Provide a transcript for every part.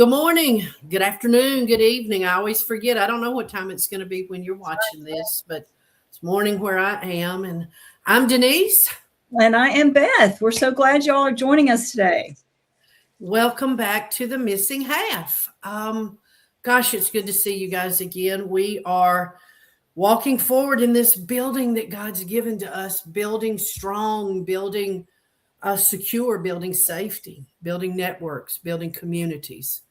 Good morning, good afternoon, good evening. I always forget. I don't know what time it's going to be when you're watching this, but it's morning where I am. And I'm Denise. And I am Beth. We're so glad y'all are joining us today. Welcome back to the missing half. Gosh, it's good to see you guys again. We are walking forward in this building that God's given to us, building strong, building secure, building safety, building networks, building communities,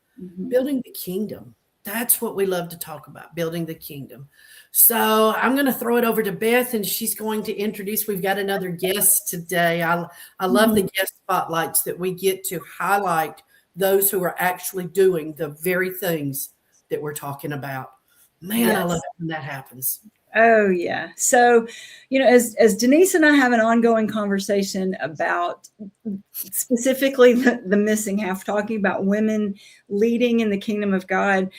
building the kingdom. That's what we love to talk about, building the kingdom. So I'm going to throw it over to Beth, and she's going to introduce. We've got another guest today. I love the guest spotlights that we get to highlight those who are actually doing the very things that we're talking about. Man, I love it when that happens. Oh yeah. So, as Denise and I have an ongoing conversation about specifically the missing half, talking about women leading in the kingdom of God,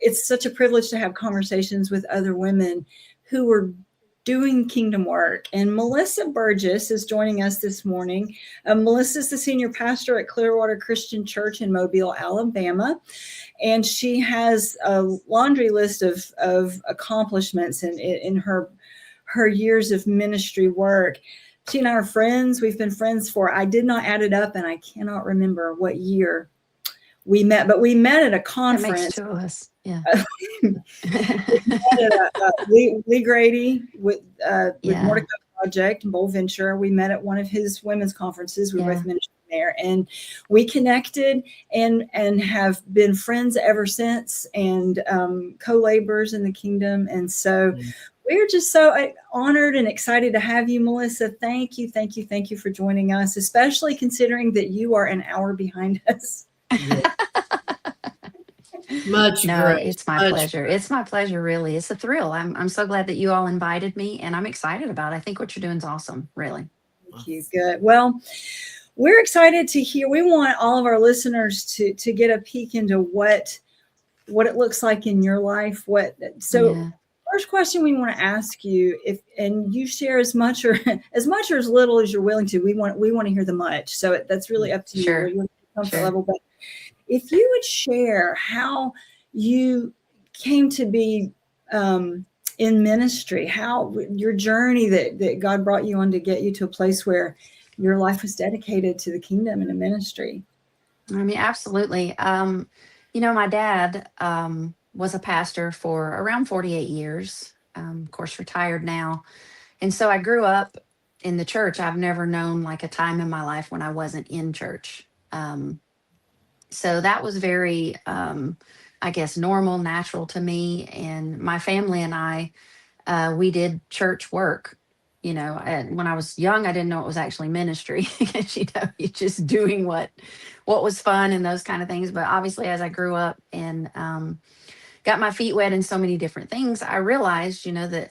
it's such a privilege to have conversations with other women who are doing kingdom work. And Melissa Burgess is joining us this morning. Melissa is the senior pastor at Clearwater Christian Church in Mobile, Alabama. And she has a laundry list of accomplishments in her years of ministry work. She and I are friends. We've been friends I did not add it up, and I cannot remember what year we met, but we met at a conference. That makes two of us. Yeah. Lee Grady with Mordecai Project and Bold Venture. We met at one of his women's conferences. We both ministered there, and we connected and have been friends ever since, and co-laborers in the kingdom. And so we're just so honored and excited to have you, Melissa. Thank you for joining us, especially considering that you are an hour behind us. It's my pleasure. It's my pleasure, really. It's a thrill. I'm so glad that you all invited me, and I'm excited about it. I think what you're doing is awesome, really. Thank you. Good. Well, we're excited to hear. We want all of our listeners to get a peek into what it looks like in your life. First question we want to ask you, and you share as much or as little as you're willing to. We want to hear the much. So that's really up to you. Sure. Your comfort level. But if you would share how you came to be in ministry, how your journey that God brought you on to get you to a place where your life was dedicated to the kingdom and a ministry. I mean, absolutely. My dad was a pastor for around 48 years, of course, retired now. And so I grew up in the church. I've never known like a time in my life when I wasn't in church. So that was very, I guess, normal, natural to me. And my family and I, we did church work. And when I was young, I didn't know it was actually ministry. You're just doing what was fun and those kind of things. But obviously, as I grew up and got my feet wet in so many different things, I realized, that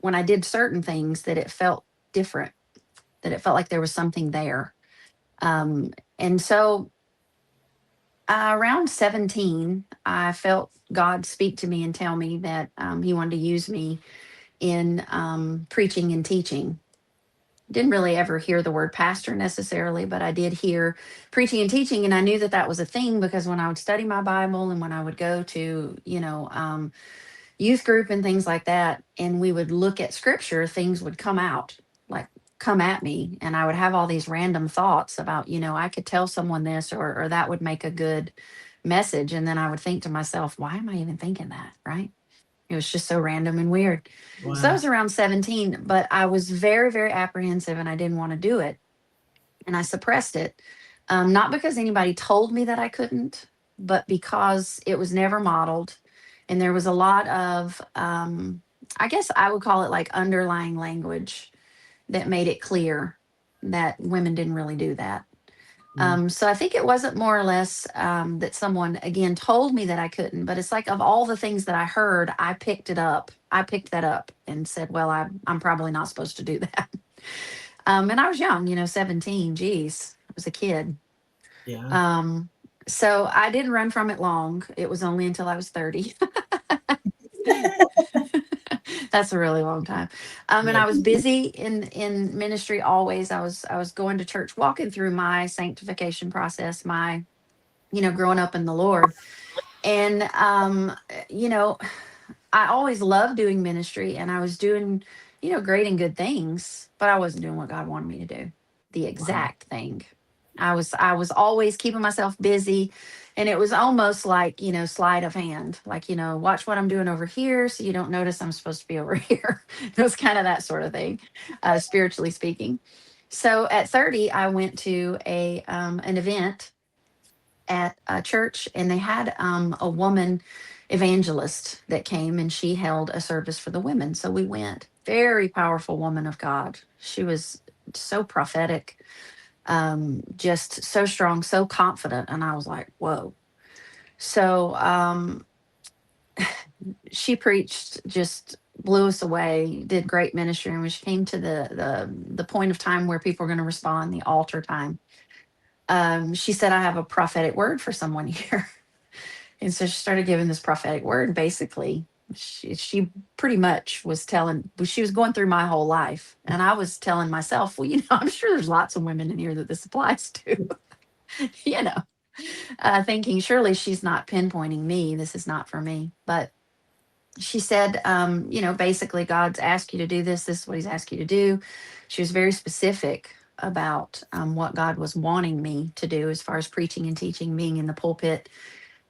when I did certain things, that it felt different, that it felt like there was something there. And so around 17, I felt God speak to me and tell me that he wanted to use me in preaching and teaching. Didn't really ever hear the word pastor necessarily, but I did hear preaching and teaching. And I knew that was a thing because when I would study my Bible and when I would go to, youth group and things like that, and we would look at scripture, things would come at me, and I would have all these random thoughts about, I could tell someone this or that would make a good message. And then I would think to myself, why am I even thinking that? Right. It was just so random and weird. Wow. So that was around 17, but I was very, very apprehensive and I didn't want to do it. And I suppressed it. Not because anybody told me that I couldn't, but because it was never modeled. And there was a lot of, I guess I would call it like underlying language that made it clear that women didn't really do that. So I think it wasn't more or less that someone, again, told me that I couldn't, but it's like of all the things that I heard, I picked that up and said, well, I'm probably not supposed to do that. And I was young, 17, geez, I was a kid. Yeah. So I didn't run from it long. It was only until I was 30. That's a really long time. And I was busy in ministry always. I was going to church, walking through my sanctification process, my growing up in the Lord. And, you know, I always loved doing ministry, and I was doing, great and good things, but I wasn't doing what God wanted me to do, the Wow. exact thing. I was always keeping myself busy, and it was almost like, sleight of hand, like, watch what I'm doing over here so you don't notice I'm supposed to be over here. It was kind of that sort of thing, spiritually speaking. So at 30, I went to an event at a church, and they had a woman evangelist that came, and she held a service for the women. So we went. Very powerful woman of God. She was so prophetic, just so strong, so confident. And I was like, whoa. So she preached, just blew us away, did great ministry. And when she came to the point of time where people are going to respond, the altar time, she said, I have a prophetic word for someone here. And so she started giving this prophetic word. Basically, she pretty much was telling, she was going through my whole life. And I was telling myself, well, I'm sure there's lots of women in here that this applies to, you know, thinking surely she's not pinpointing me. This is not for me. But she said, basically, God's asked you to do this. This is what he's asked you to do. She was very specific about what God was wanting me to do as far as preaching and teaching, being in the pulpit,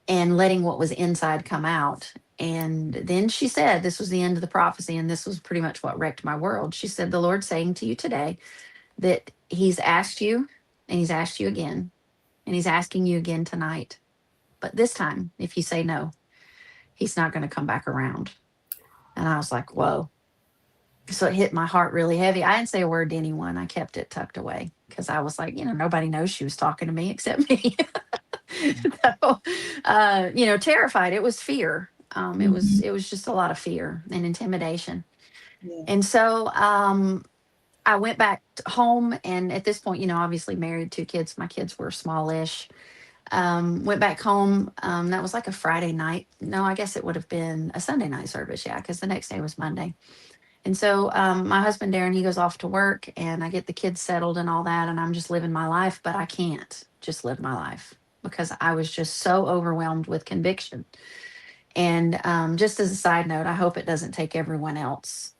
and letting what was inside come out. And then she said, this was the end of the prophecy, and this was pretty much what wrecked my world. She said, the Lord's saying to you today that he's asked you, and he's asked you again, and he's asking you again tonight. But this time, if you say no, he's not going to come back around. And I was like, whoa. So it hit my heart really heavy. I didn't say a word to anyone. I kept it tucked away because I was like, nobody knows she was talking to me except me. So, terrified. It was fear. It was just a lot of fear and intimidation. Yeah. And so I went back home, and at this point, obviously married, 2 kids. My kids were smallish. Went back home. That was like a Friday night. No, I guess it would have been a Sunday night service. Yeah, because the next day was Monday. And so my husband, Darren, he goes off to work, and I get the kids settled and all that. And I'm just living my life, but I can't just live my life because I was just so overwhelmed with conviction. And just as a side note, I hope it doesn't take everyone else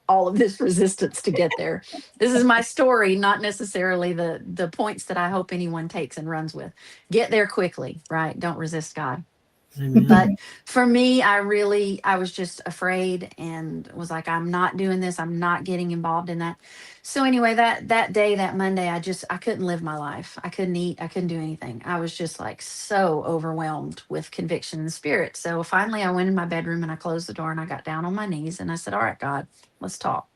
all of this resistance to get there. This is my story, not necessarily the points that I hope anyone takes and runs with. Get there quickly, right? Don't resist God. But Amen. for me, I was just afraid and was like, I'm not doing this. I'm not getting involved in that. So anyway, that day, that Monday, I couldn't live my life. I couldn't eat. I couldn't do anything. I was just like so overwhelmed with conviction and spirit. So finally I went in my bedroom and I closed the door and I got down on my knees and I said, all right, God, let's talk.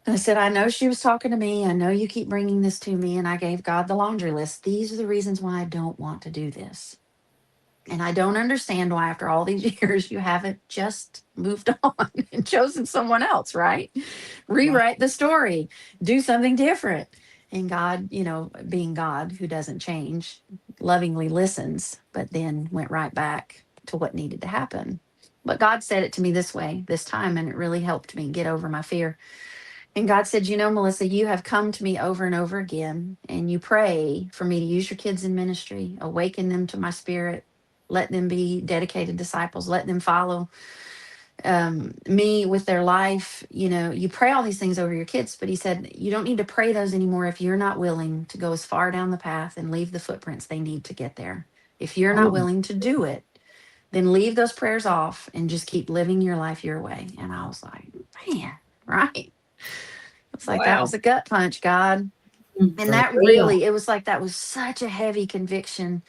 And I said, I know she was talking to me. I know you keep bringing this to me. And I gave God the laundry list. These are the reasons why I don't want to do this. And I don't understand why, after all these years, you haven't just moved on and chosen someone else, right? Wow. Rewrite the story, do something different. And God, being God who doesn't change, lovingly listens, but then went right back to what needed to happen. But God said it to me this way, this time, and it really helped me get over my fear. And God said, Melissa, you have come to me over and over again, and you pray for me to use your kids in ministry, awaken them to my spirit, let them be dedicated disciples, let them follow me with their life. You pray all these things over your kids, but he said, you don't need to pray those anymore if you're not willing to go as far down the path and leave the footprints they need to get there. If you're not Oh, willing to do it, then leave those prayers off and just keep living your life your way. And I was like, man, right. It's like that Wow. was a gut punch, God. And for that real. really, it was like that was such a heavy conviction,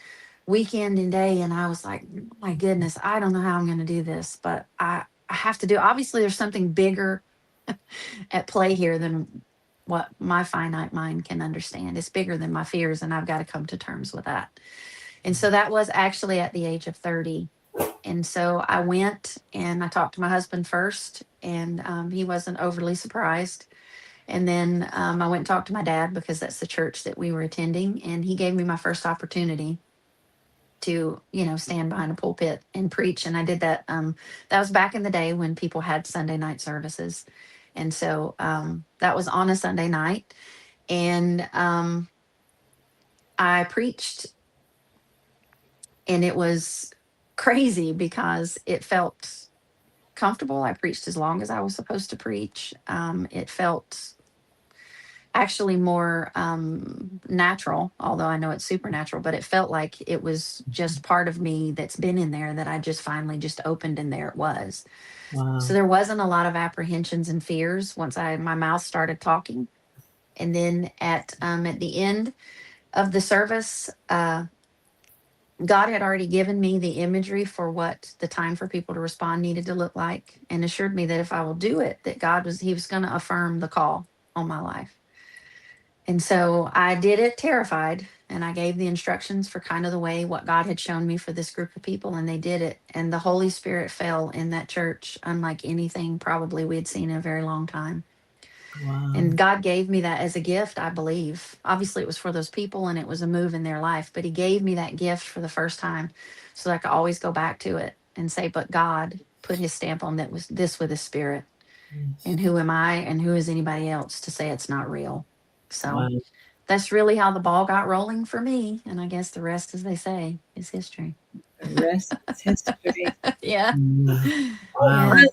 weekend and day. And I was like, oh my goodness, I don't know how I'm going to do this, but I have to do. Obviously, there's something bigger at play here than what my finite mind can understand. It's bigger than my fears, and I've got to come to terms with that. And so that was actually at the age of 30. And so I went and I talked to my husband first, and he wasn't overly surprised. And then I went and talked to my dad because that's the church that we were attending. And he gave me my first opportunity to, stand behind a pulpit and preach. And I did that. That was back in the day when people had Sunday night services. And so that was on a Sunday night. And I preached And it was crazy because it felt comfortable. I preached as long as I was supposed to preach. It felt actually more natural, although I know it's supernatural, but it felt like it was just part of me that's been in there that I just finally just opened, and there it was. So Wow. there wasn't a lot of apprehensions and fears once my mouth started talking. And then at the end of the service, God had already given me the imagery for what the time for people to respond needed to look like, and assured me that if I will do it, that He was going to affirm the call on my life. And so I did it terrified, and I gave the instructions for kind of the way what God had shown me for this group of people, and they did it. And the Holy Spirit fell in that church unlike anything probably we had seen in a very long time. Wow. And God gave me that as a gift, I believe. Obviously, it was for those people and it was a move in their life, but He gave me that gift for the first time so that I could always go back to it and say, but God put His stamp on that was this with His Spirit. Yes. And who am I and who is anybody else to say it's not real? So Wow. that's really how the ball got rolling for me. And I guess the rest, as they say, is history. The rest is history. Yeah. Wow. Yeah.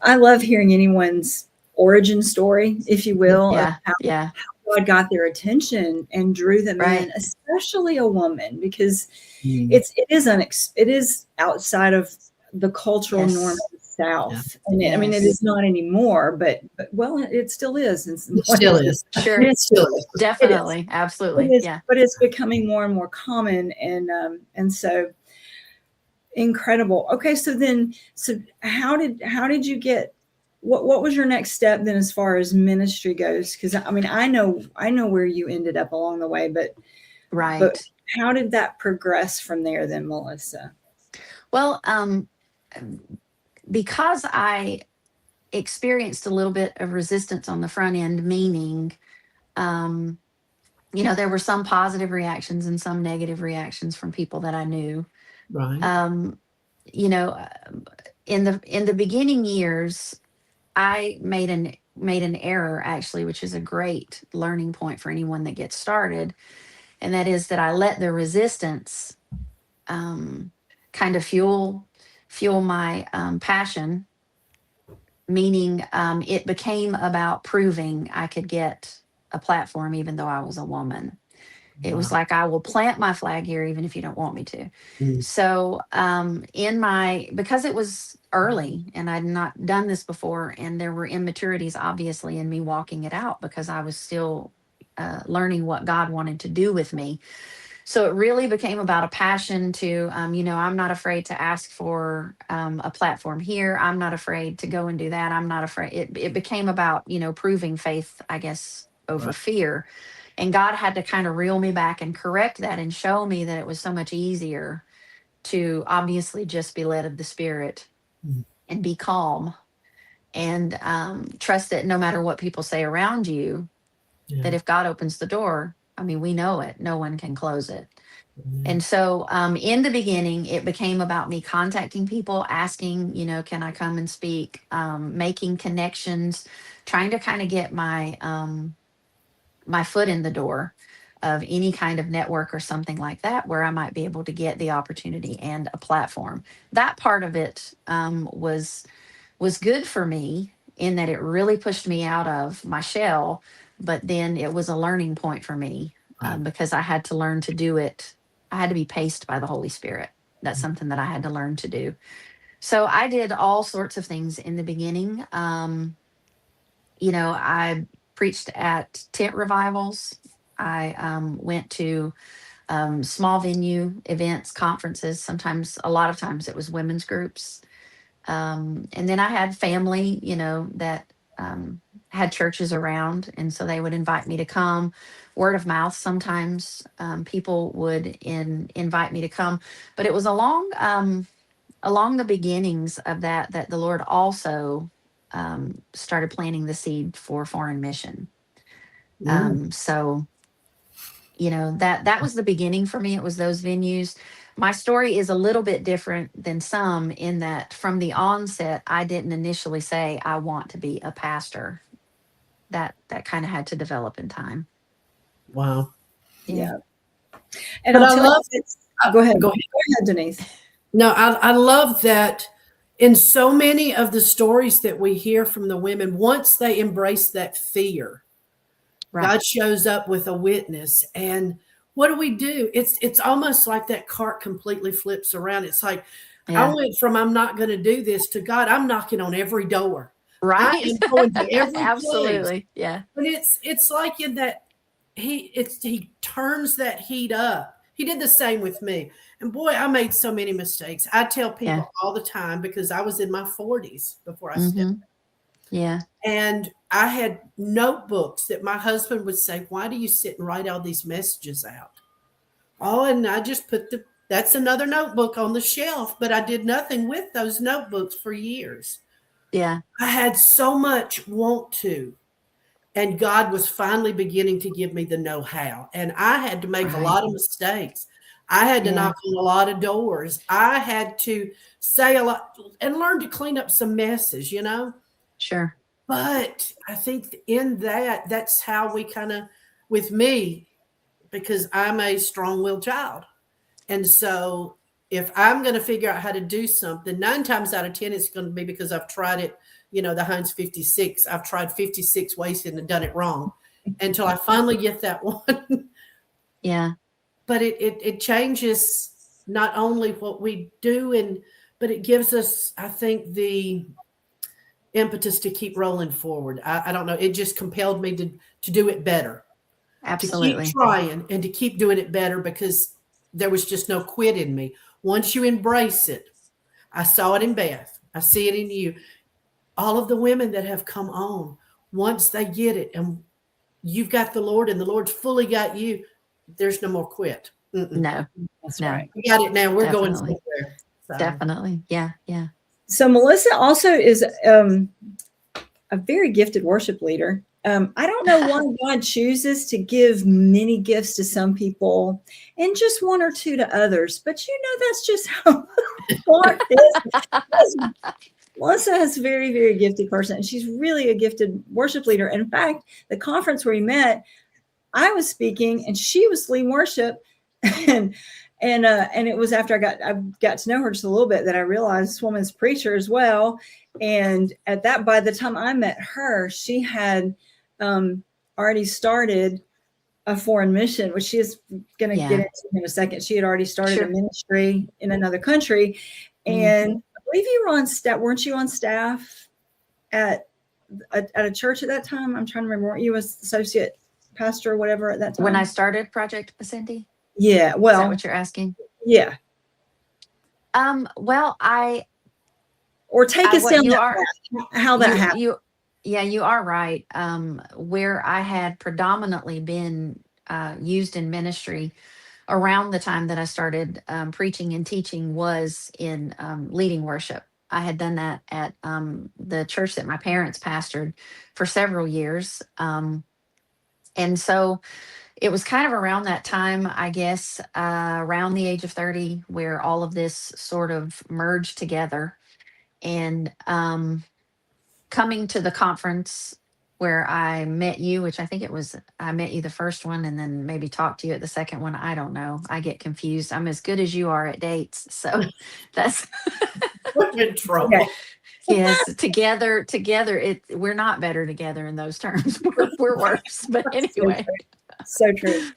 I love hearing anyone's origin story, if you will, of Yeah. Yeah. how God got their attention and drew them Right. in, especially a woman, because Mm. it is outside of the cultural Yes. norm of the South. Yeah. And I mean, it Yes. is not anymore, but well, it still is. It still is. Sure. It still is. Definitely. It Absolutely. is, Yeah. but it's becoming more and more common, and so incredible. Okay, so how did you get? What was your next step then, as far as ministry goes? Because I mean, I know where you ended up along the way, but Right. how did that progress from there then, Melissa? Well, because I experienced a little bit of resistance on the front end, meaning, there were some positive reactions and some negative reactions from people that I knew. Right. Um, you know, uh, in the beginning years, I made an error actually, which is a great learning point for anyone that gets started, and that is that I let the resistance kind of fuel my passion, meaning it became about proving I could get a platform even though I was a woman. It was Wow. like, I will plant my flag here even if you don't want me to. Mm. So because it was early and I'd not done this before, and there were immaturities obviously in me walking it out because I was still learning what God wanted to do with me. So it really became about a passion to, I'm not afraid to ask for a platform here. I'm not afraid to go and do that. I'm not afraid. It became about, proving faith, I guess, over Right. fear. And God had to kind of reel me back and correct that and show me that it was so much easier to obviously just be led of the Spirit Mm. and be calm and trust that no matter what people say around you, that Yeah. if God opens the door, I mean, we know it, no one can close it. Yeah. And so in the beginning, it became about me contacting people, asking, can I come and speak, making connections, trying to kind of get my foot in the door of any kind of network or something like that, where I might be able to get the opportunity and a platform. That part of it was good for me in that it really pushed me out of my shell, but then it was a learning point for me Right. because I had to learn to do it. I had to be paced by the Holy Spirit. That's something that I had to learn to do. So I did all sorts of things in the beginning. I preached at tent revivals. I went to small venue events, conferences. Sometimes, a lot of times, it was women's groups. And then I had family, that had churches around. And so they would invite me to come. Word of mouth, sometimes people would invite me to come. But it was along the beginnings of that the Lord also started planting the seed for foreign mission. Mm. So that was the beginning for me. It was those venues. My story is a little bit different than some in that from the onset, I didn't initially say I want to be a pastor. That kind of had to develop in time. Wow. Yeah. Yeah. And But I'll I tell you love this. Go ahead. Go Go ahead, Denise. No, I love that in so many of the stories that we hear from the women, once they embrace that fear, Right. God shows up with a witness. And what do? It's almost like that cart completely flips around. It's like I Yeah. went from I'm not going to do this to God, I'm knocking on every door. I Right. am going to every place. Absolutely. Yeah. But it's like in that he turns that heat up. He did the same with me. And boy, I made so many mistakes. I tell people Yeah. all the time because I was in my 40s before I stepped. Mm-hmm. Yeah. And I had notebooks that my husband would say, "Why do you sit and write all these messages out?" Oh, and I just that's another notebook on the shelf, but I did nothing with those notebooks for years. Yeah. I had so much want to. And God was finally beginning to give me the know-how. And I had to make a Right. lot of mistakes. I had to Yeah. knock on a lot of doors. I had to say a lot and learn to clean up some messes, Sure. But I think in that's how we kind of, with me, because I'm a strong-willed child. And so if I'm going to figure out how to do something, 9 times out of 10, it's going to be because I've tried it, the Heinz 56. I've tried 56 ways and done it wrong until I finally get that one. Yeah. But it changes not only what we do, but it gives us, I think, the impetus to keep rolling forward. I don't know. It just compelled me to do it better, to keep Absolutely. trying and to keep doing it better because there was just no quit in me. Once you embrace it, I saw it in Beth. I see it in you. All of the women that have come on, once they get it and you've got the Lord and the Lord's fully got you, there's no more quit. No. That's No. right. We got it now. We're going Definitely. somewhere. So. Definitely. Yeah. Yeah. So Melissa also is a very gifted worship leader. I don't know why God chooses to give many gifts to some people and just one or two to others, but that's just how God is. Melissa is a very, very gifted person, and she's really a gifted worship leader. In fact, the conference where we met, I was speaking and she was leading worship, and it was after I got to know her just a little bit that I realized this woman's a preacher as well. And by the time I met her, she had already started a foreign mission, which she is going to get into in a second. She had already started a ministry in another country, and I believe you were on staff. Weren't you on staff at a church at that time? I'm trying to remember. Weren't you an associate pastor or whatever at that time? When I started Project Cindy? Yeah. Well, is that what you're asking? Yeah. Well, or take us down how that happened. You are right. Where I had predominantly been used in ministry around the time that I started preaching and teaching was in leading worship. I had done that at the church that my parents pastored for several years. And so it was kind of around that time, I guess, around the age of 30, where all of this sort of merged together. And coming to the conference where I met you, which I think I met you the first one and then maybe talked to you at the second one. I don't know. I get confused. I'm as good as you are at dates. So that's we're in trouble. Yes, together, we're not better together in those terms. We're worse. But anyway. So true.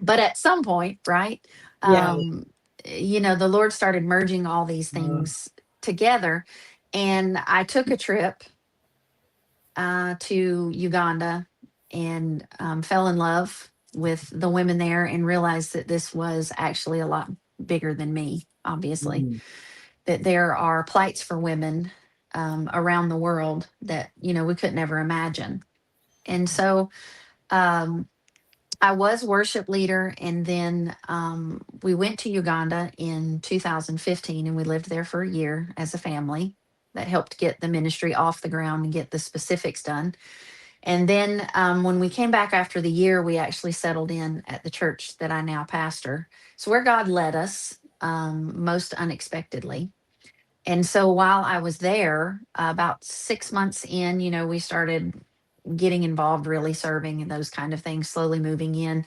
But at some point, right? The Lord started merging all these things together. And I took a trip to Uganda and fell in love with the women there and realized that this was actually a lot bigger than me, obviously. That there are plights for women around the world that, we could never imagine. And so I was worship leader, and then we went to Uganda in 2015, and we lived there for a year as a family. That helped get the ministry off the ground and get the specifics done. And then when we came back after the year, we actually settled in at the church that I now pastor. So where God led us most unexpectedly. And so while I was there, about 6 months in, we started getting involved, really serving and those kind of things, slowly moving in.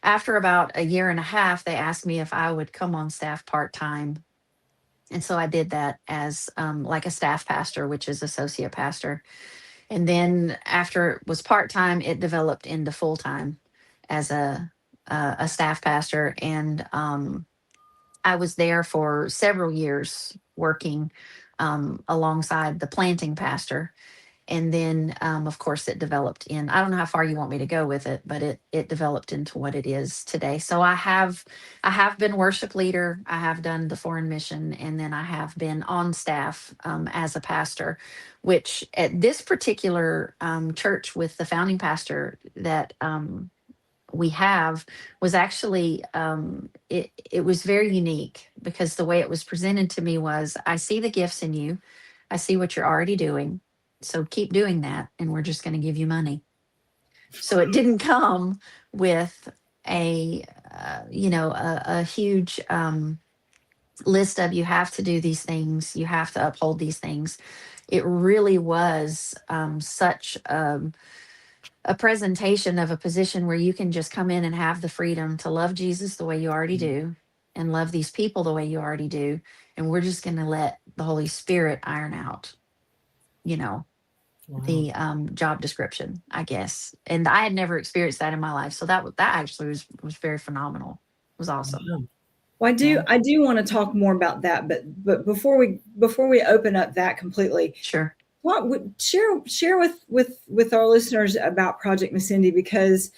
after about a year and a half, they asked me if I would come on staff part-time. And so I did that as like a staff pastor, which is associate pastor. And then after it was part-time, it developed into full-time as a staff pastor. And I was there for several years working alongside the planting pastor. And then, of course, it developed in, I don't know how far you want me to go with it, but it developed into what it is today. So I have been worship leader. I have done the foreign mission, and then I have been on staff as a pastor, which at this particular church with the founding pastor that we have was actually it was very unique, because the way it was presented to me was, I see the gifts in you, I see what you're already doing, so keep doing that, and we're just going to give you money. So it didn't come with a a huge list of, you have to do these things, you have to uphold these things. It really was such a presentation of a position where you can just come in and have the freedom to love Jesus the way you already do, and love these people the way you already do. And we're just going to let the Holy Spirit iron out, you know, Wow. the job description, I guess. And I had never experienced that in my life. So that actually was very phenomenal. It was awesome. Wow. Well, Yeah. I do want to talk more about that, but before we open up that completely, Sure. what would share with our listeners about Project Masindi, because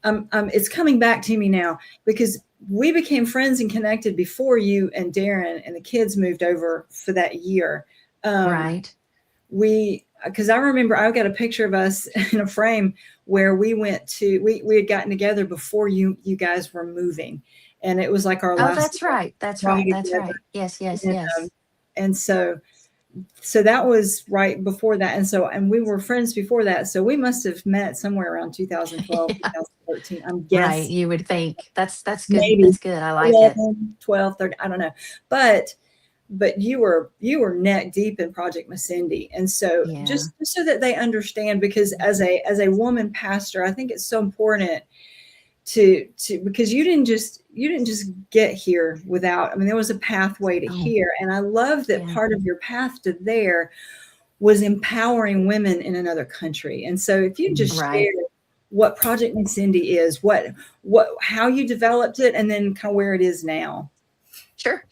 it's coming back to me now, because we became friends and connected before you and Darren and the kids moved over for that year. Right. Because I remember I've got a picture of us in a frame where we had gotten together before you guys were moving, and it was like our Oh, last. that's right. That's time right. That's together. right. Yes, yes, And, yes. and so that was right before that. And we were friends before that. So we must have met somewhere around 2012, Yeah. 2013. I'm Right. guessing You would think. That's good. maybe That's good. I like it. 11, 12, 13, I don't know. But you were neck deep in Project Masindi. And so Yeah. just so that they understand, because as a woman pastor, I think it's so important to because you didn't just get here without, I mean, there was a pathway to Oh, here. And I love that yeah. part of your path to there was empowering women in another country. And so if you just Right. share what Project Masindi is, how you developed it, and then kind of where it is now. Sure.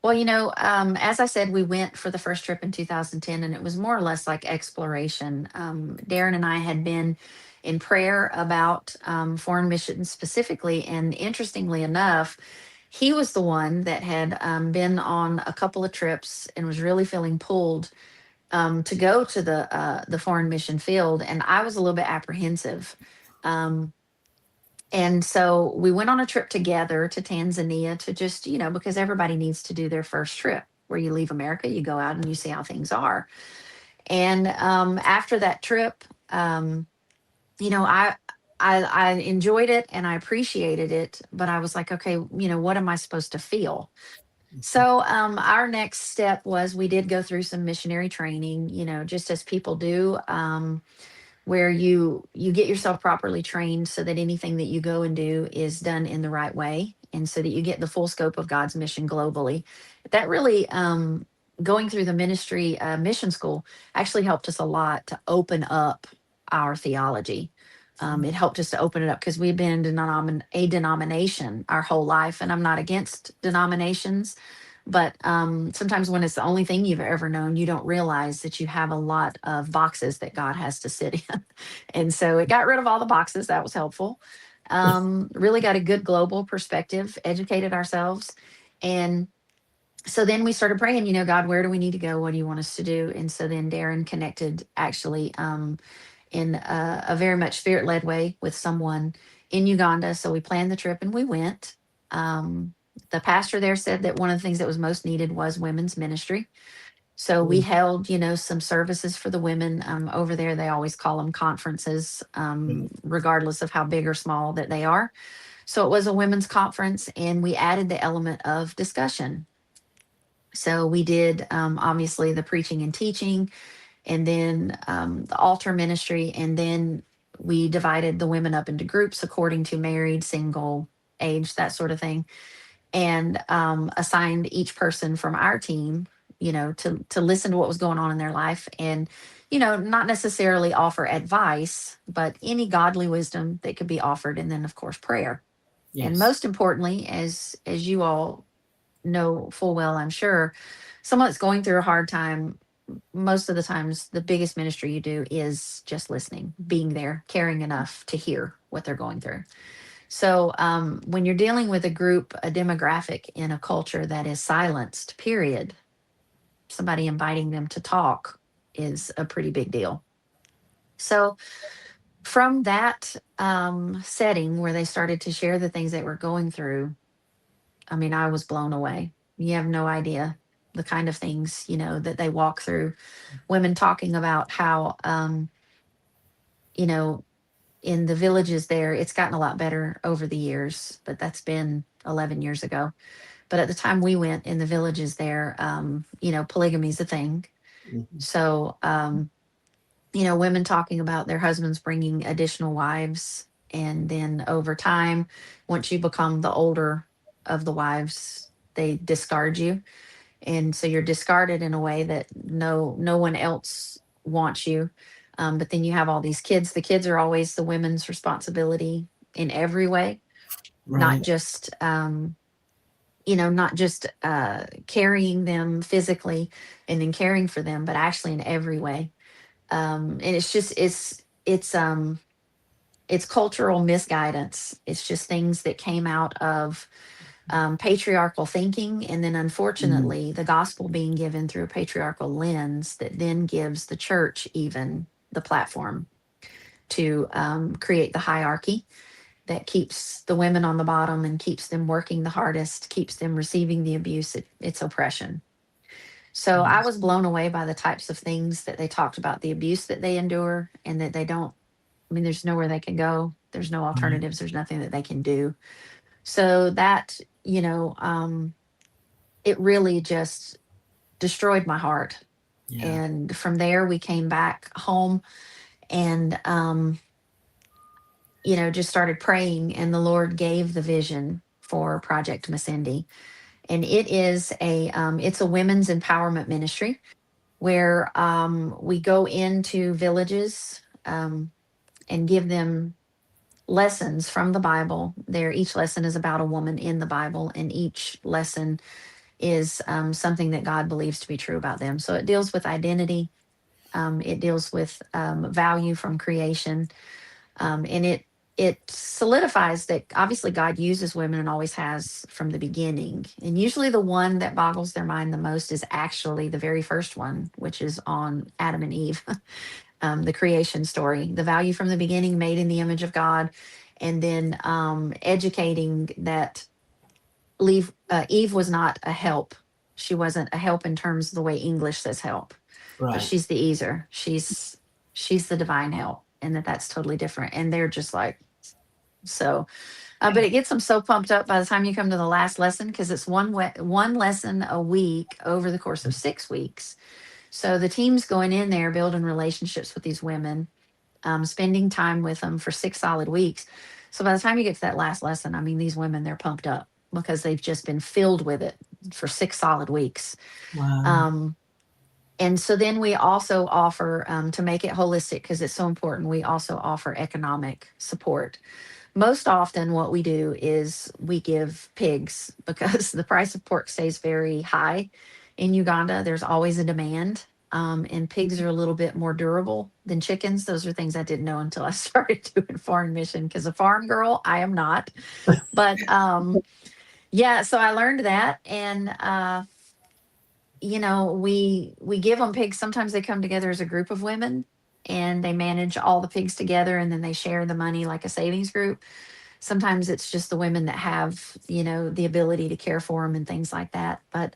Well, as I said, we went for the first trip in 2010, and it was more or less like exploration. Darren and I had been in prayer about foreign missions specifically. And interestingly enough, he was the one that had been on a couple of trips and was really feeling pulled to go to the foreign mission field. And I was a little bit apprehensive. Um, and so we went on a trip together to Tanzania to just, because everybody needs to do their first trip. Where you leave America, you go out and you see how things are. And after that trip, you know, I, I enjoyed it and I appreciated it, but I was like, okay, what am I supposed to feel? So our next step was, we did go through some missionary training, just as people do. Where you get yourself properly trained so that anything that you go and do is done in the right way, and so that you get the full scope of God's mission globally. That really, going through the ministry mission school actually helped us a lot to open up our theology. It helped us to open it up, because we've been in a denomination our whole life, and I'm not against denominations. But sometimes when it's the only thing you've ever known, you don't realize that you have a lot of boxes that God has to sit in. And so it got rid of all the boxes. That was helpful. Really got a good global perspective, educated ourselves. And so then we started praying, God, where do we need to go? What do you want us to do? And so then Darren connected, actually, in a very much spirit led way with someone in Uganda. So we planned the trip and we went. The pastor there said that one of the things that was most needed was women's ministry. So we held, some services for the women over there. They always call them conferences, regardless of how big or small that they are. So it was a women's conference, and we added the element of discussion. So we did, obviously, the preaching and teaching, and then the altar ministry, and then we divided the women up into groups according to married, single, age, that sort of thing, and assigned each person from our team, to listen to what was going on in their life, and not necessarily offer advice, but any godly wisdom that could be offered, and then of course prayer. And Yes. most importantly, as you all know full well, I'm sure, someone that's going through a hard time, most of the times the biggest ministry you do is just listening, being there, caring enough to hear what they're going through. So when you're dealing with a group, a demographic in a culture that is silenced, period, somebody inviting them to talk is a pretty big deal. So from that setting where they started to share the things that we're going through, I mean, I was blown away. You have no idea the kind of things, that they walk through. Women talking about how, you know, in the villages there, it's gotten a lot better over the years, but that's been 11 years ago. But at the time we went in the villages there, polygamy is a thing. Mhm. So, women talking about their husbands bringing additional wives. And then over time, once you become the older of the wives, they discard you. And so you're discarded in a way that no one else wants you. But then you have all these kids. The kids are always the women's responsibility in every way, not Right. just carrying them physically and then caring for them, but actually in every way. And it's just it's cultural misguidance. It's just things that came out of patriarchal thinking, and then Mm. unfortunately the gospel being given through a patriarchal lens that then gives the church even the platform to create the hierarchy that keeps the women on the bottom and keeps them working the hardest, keeps them receiving the abuse. It's oppression. So I Yes. was blown away by the types of things that they talked about, the abuse that they endure, and that they don't, I mean, there's nowhere they can go. There's no Right. alternatives. There's nothing that they can do. So that, it really just destroyed my heart. Yeah. And from there, we came back home and, just started praying. And the Lord gave the vision for Project Massendi. And it's a women's empowerment ministry where we go into villages and give them lessons from the Bible. Each lesson is about a woman in the Bible, and each lesson is something that God believes to be true about them. So it deals with identity, it deals with value from creation, and it solidifies that obviously God uses women and always has from the beginning. And usually the one that boggles their mind the most is actually the very first one, which is on Adam and Eve, the creation story, the value from the beginning, made in the image of God, and then educating that Eve was not a help. She wasn't a help in terms of the way English says help, but Right. she's the ezer. She's the divine help, and that's totally different. And they're just like so. But it gets them so pumped up by the time you come to the last lesson, because it's one lesson a week over the course of 6 weeks. So the team's going in there building relationships with these women, spending time with them for 6 solid weeks. So by the time you get to that last lesson, I mean, these women, they're pumped up because they've just been filled with it for 6 solid weeks. Wow. Um, and so then we also offer, to make it holistic, because it's so important, we also offer economic support. Most often, what we do is we give pigs because the price of pork stays very high in Uganda. There's always a demand. And pigs are a little bit more durable than chickens. Those are things I didn't know until I started doing foreign mission, because a farm girl, I am not. But yeah, so I learned that. And, we give them pigs. Sometimes they come together as a group of women and they manage all the pigs together, and then they share the money like a savings group. Sometimes it's just the women that have, the ability to care for them and things like that. But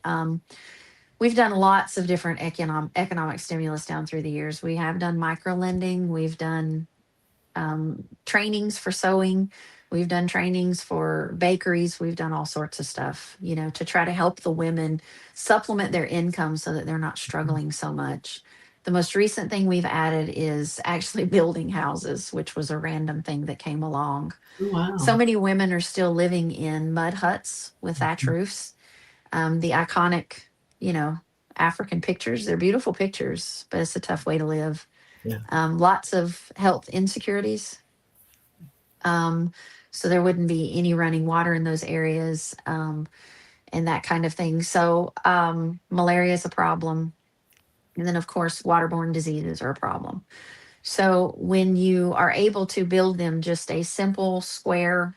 we've done lots of different economic stimulus down through the years. We have done micro lending. We've done trainings for sewing. We've done trainings for bakeries. We've done all sorts of stuff, to try to help the women supplement their income so that they're not struggling so much. The most recent thing we've added is actually building houses, which was a random thing that came along. Oh, wow. So many women are still living in mud huts with thatch roofs. The iconic, African pictures, they're beautiful pictures, but it's a tough way to live. Yeah. Lots of health insecurities. So there wouldn't be any running water in those areas, and that kind of thing. So malaria is a problem. And then, of course, waterborne diseases are a problem. So when you are able to build them just a simple square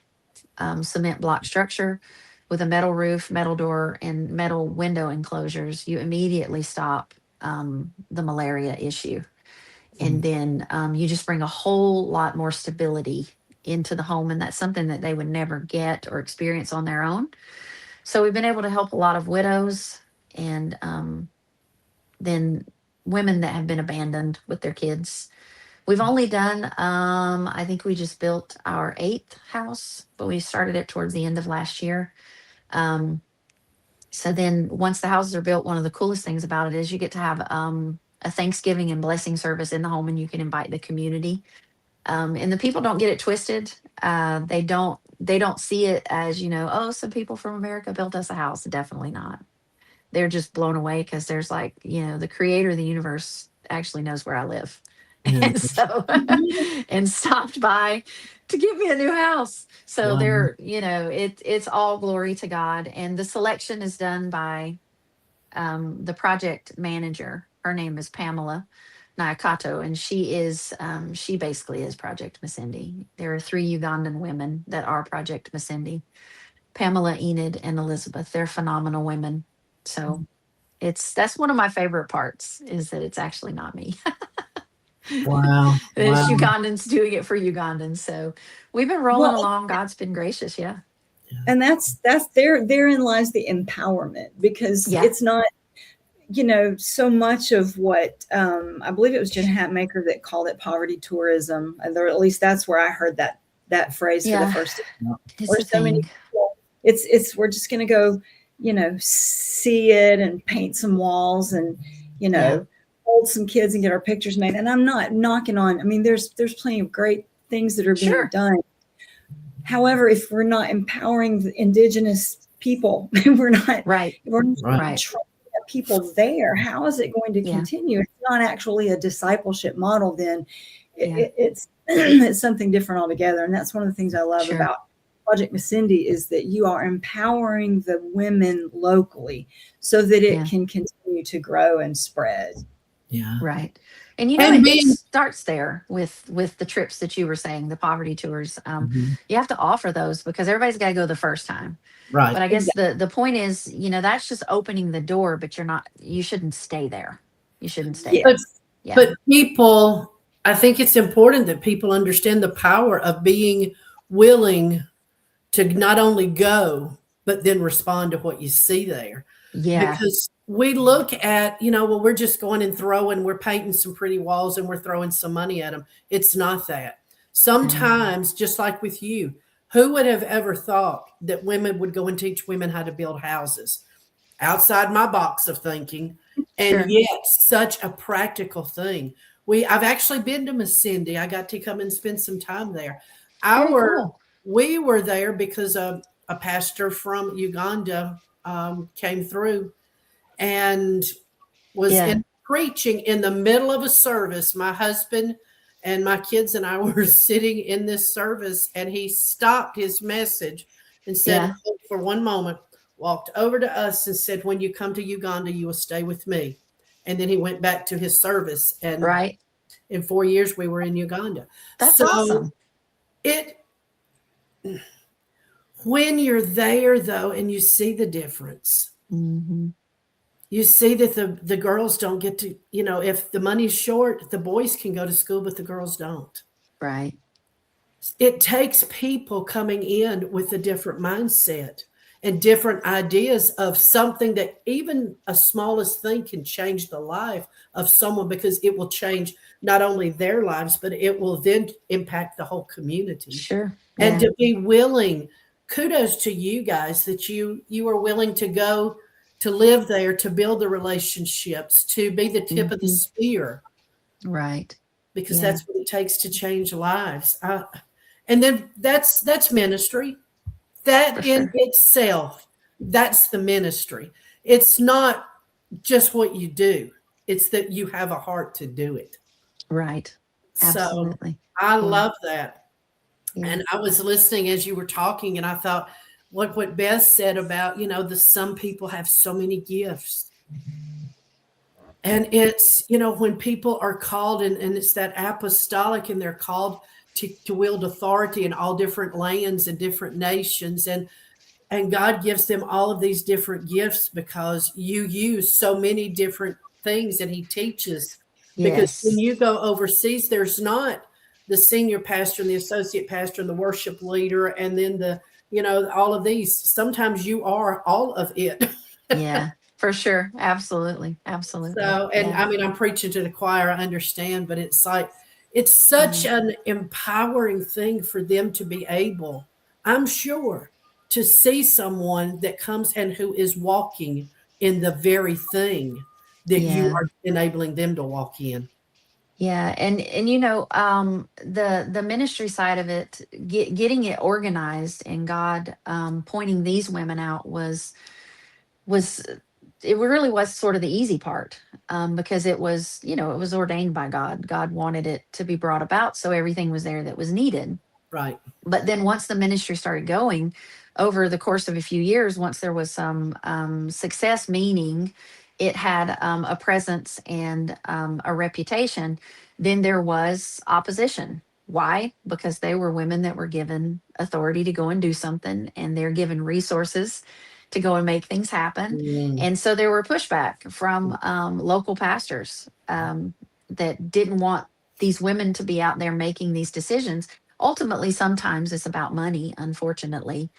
cement block structure with a metal roof, metal door, and metal window enclosures, you immediately stop the malaria issue. And then you just bring a whole lot more stability into the home. And that's something that they would never get or experience on their own. So we've been able to help a lot of widows and then women that have been abandoned with their kids. We've only done, I think we just built our 8th house, but we started it towards the end of last year. So then once the houses are built, one of the coolest things about it is you get to have a Thanksgiving and blessing service in the home, and you can invite the community. And the people don't get it twisted. They don't see it as, oh, some people from America built us a house. Definitely not. They're just blown away because there's the creator of the universe actually knows where I live. And so, and stopped by to give me a new house. So Wow. it's all glory to God. And the selection is done by the project manager. Her name is Pamela Nyakato, and she basically is Project Masindi. There are 3 Ugandan women that are Project Masindi: Pamela, Enid, and Elizabeth. They're phenomenal women. So that's one of my favorite parts, is that it's actually not me. Wow. It's Wow. Ugandans doing it for Ugandans. So we've been rolling along. God's been gracious. Yeah. And that's therein lies the empowerment, because it's not, so much of what I believe it was Jen Hatmaker that called it poverty tourism, or at least that's where I heard that phrase for the first time. Or so many people, it's we're just going to go, see it and paint some walls and hold some kids and get our pictures made. And I'm not knocking on. I mean, there's plenty of great things that are being done. However, if we're not empowering the indigenous people, we're not trying to get people there. How is it going to continue? It's not actually a discipleship model. Then it's something different altogether. And that's one of the things I love about Project Masindi, is that you are empowering the women locally so that it can continue to grow and spread. Yeah. Right. And it starts there with the trips that you were saying, the poverty tours. You have to offer those because everybody's got to go the first time. Right. But I guess the point is, that's just opening the door, but you shouldn't stay there. You shouldn't stay there. But people, I think it's important that people understand the power of being willing to not only go, but then respond to what you see there. Yeah. Because we look at, well, we're just going and throwing, we're painting some pretty walls and we're throwing some money at them. It's not that. Sometimes, just like with you, who would have ever thought that women would go and teach women how to build houses? Outside my box of thinking. And yet such a practical thing. I've actually been to Masindi. I got to come and spend some time there. We were there because a pastor from Uganda came through and was preaching in the middle of a service. My husband and my kids and I were sitting in this service, and he stopped his message and said, "Hold for one moment," walked over to us and said, "When you come to Uganda, you will stay with me." And then he went back to his service. And in 4 years, we were in Uganda. That's awesome. When you're there, though, and you see the difference, you see that the girls don't get to, if the money's short, the boys can go to school, but the girls don't. Right. It takes people coming in with a different mindset and different ideas of something that even a smallest thing can change the life of someone, because it will change not only their lives, but it will then impact the whole community. Sure. Yeah. And to be willing, kudos to you guys that you are willing to go to live there, to build the relationships, to be the tip of the Mhm. spear, Right. because Yeah. that's what it takes to change lives. And then that's ministry. For That in sure. itself, that's the ministry. It's not just what you do, it's that you have a heart to do it. Right. So Absolutely. I Yeah. love that. Yeah. And I was listening as you were talking, and I thought, what Beth said about, the some people have so many gifts. And it's, when people are called, and it's that apostolic, and they're called to wield authority in all different lands and different nations. And God gives them all of these different gifts because you use so many different things, and He teaches. Because when Yes. you go overseas, there's not the senior pastor and the associate pastor and the worship leader, and then all of these. Sometimes you are all of it. Yeah. For sure. Absolutely. Absolutely. So, and Yeah. I mean, I'm preaching to the choir, I understand, but it's like, it's such Mhm. an empowering thing for them to be able, I'm sure, to see someone that comes and who is walking in the very thing that you Yeah. are enabling them to walk in. Yeah, and the ministry side of it, getting it organized, and God pointing these women out was it really was sort of the easy part, because it was, it was ordained by God. God wanted it to be brought about, so everything was there that was needed. Right. But then once the ministry started going over the course of a few years, once there was some success, meaning it had a presence and a reputation, then there was opposition. Why? Because they were women that were given authority to go and do something, and they're given resources to go and make things happen. Mm. And so there were pushback from local pastors that didn't want these women to be out there making these decisions. Ultimately, sometimes it's about money, unfortunately,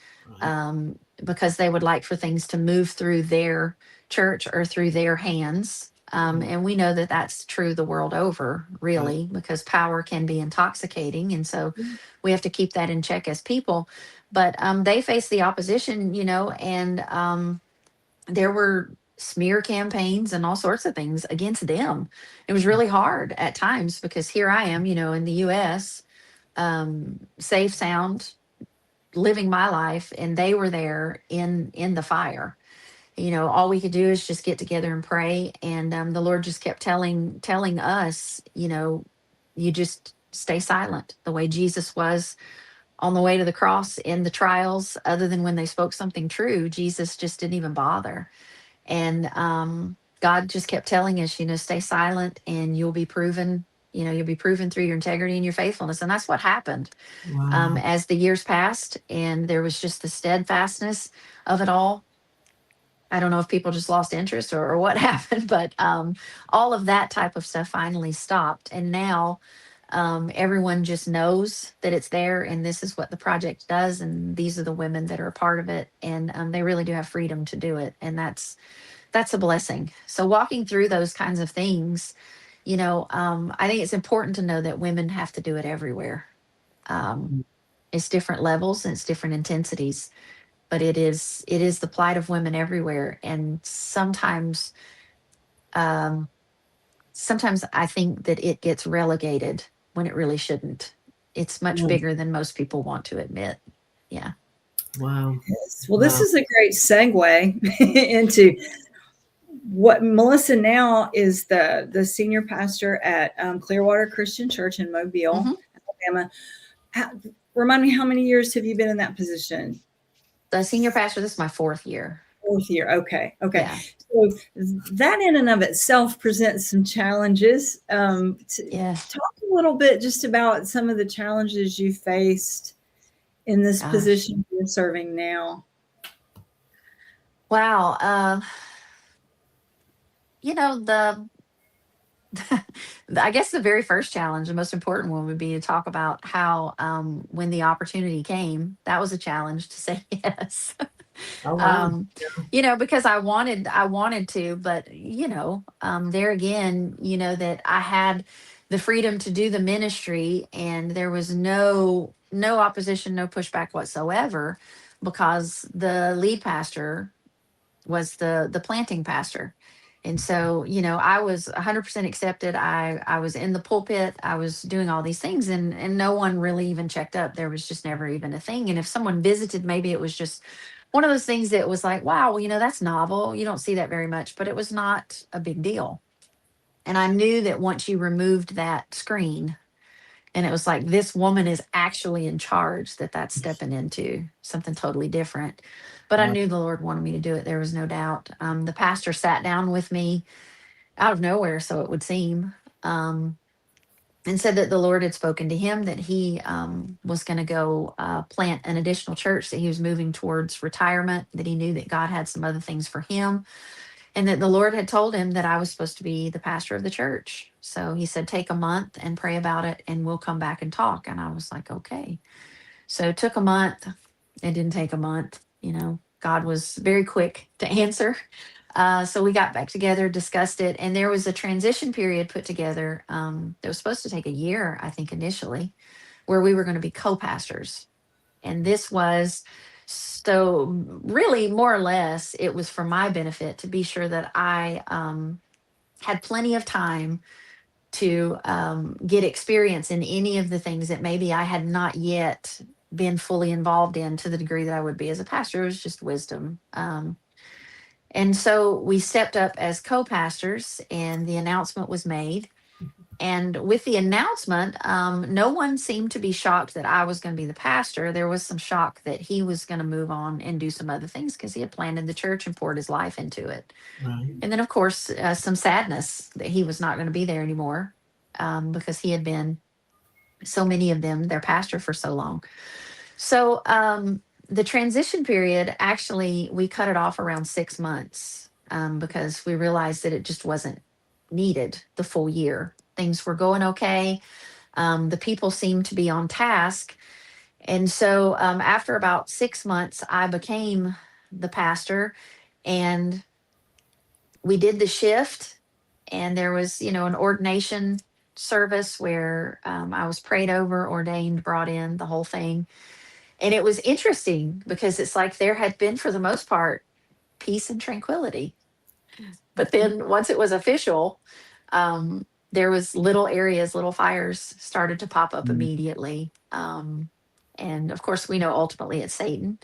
Right. because they would like for things to move through their church or through their hands. And we know that that's true the world over, Right. really, because power can be intoxicating. And so we have to keep that in check as people. But they face the opposition, and there were smear campaigns and all sorts of things against them. It was really hard at times because here I am, in the US, safe, sound, living my life, and they were there in the fire. All we could do is just get together and pray, and the Lord just kept telling us, you just stay silent, the way Jesus was on the way to the cross in the trials. Other than when they spoke something true, Jesus just didn't even bother. And God just kept telling us, stay silent, and you'll be proven. You'll be proven through your integrity and your faithfulness. And that's what happened Wow. as the years passed, and there was just the steadfastness of it all. I don't know if people just lost interest, or what happened, but all of that type of stuff finally stopped. And now everyone just knows that it's there, and this is what the project does. And these are the women that are a part of it. And they really do have freedom to do it. And that's a blessing. So walking through those kinds of things, I think it's important to know that women have to do it everywhere. Um, it's different levels and it's different intensities, but it is the plight of women everywhere. And um, sometimes I think that it gets relegated when it really shouldn't. It's much Mm. bigger than most people want to admit. Yeah. Wow. Yes. Well, this Wow. is a great segue into what Melissa now is the senior pastor at Clearwater Christian Church in Mobile, Hmm. Alabama. Remind me, how many years have you been in that position? The senior pastor, this is my fourth year. Fourth year. Okay. Okay. Yeah. So that in and of itself presents some challenges. Yeah. Talk a little bit just about some of the challenges you faced in this Gosh. position you're serving now. Wow. The I guess the very first challenge, the most important one, would be to talk about how when the opportunity came, that was a challenge to say yes. Oh, wow. um, because I wanted to, but there again, that I had the freedom to do the ministry, and there was no opposition, no pushback whatsoever, because the lead pastor was the planting pastor. And so, you know, I was 100% accepted. I was in the pulpit. I was doing all these things, and no one really even checked up. There was just never even a thing. And if someone visited, maybe it was just one of those things that was like, wow, well, you know, that's novel. You don't see that very much, but it was not a big deal. And I knew that once you removed that screen and it was like, this woman is actually in charge, that's stepping into something totally different. But I Right. knew the Lord wanted me to do it. There was no doubt. The pastor sat down with me out of nowhere, so it would seem, and said that the Lord had spoken to him that he was going to go plant an additional church, that he was moving towards retirement, that he knew that God had some other things for him, and that the Lord had told him that I was supposed to be the pastor of the church. So he said, take a month and pray about it, and we'll come back and talk. And I was like, okay. So it took a month. It didn't take a month. You know, God was very quick to answer. So we got back together, discussed it, and there was a transition period put together that was supposed to take a year, I think, initially, where we were going to be co-pastors. And this was so really more or less, it was for my benefit to be sure that I had plenty of time to get experience in any of the things that maybe I had not yet been fully involved in to the degree that I would be as a pastor. It was just wisdom. And so we stepped up as co-pastors, and the announcement was made. And with the announcement, no one seemed to be shocked that I was going to be the pastor. There was some shock that he was going to move on and do some other things because he had planted the church and poured his life into it. Right. And then, of course, some sadness that he was not going to be there anymore because he had been, so many of them, their pastor for so long. So the transition period, actually, we cut it off around 6 months because we realized that it just wasn't needed the full year. Things were going okay. The people seemed to be on task. And so after about 6 months, I became the pastor, and we did the shift. And there was, you know, an ordination service where I was prayed over, ordained, brought in, the whole thing. And it was interesting because it's like there had been, for the most part, peace and tranquility. But then once it was official, there was little areas, little fires started to pop up immediately. And of course, we know ultimately it's Satan,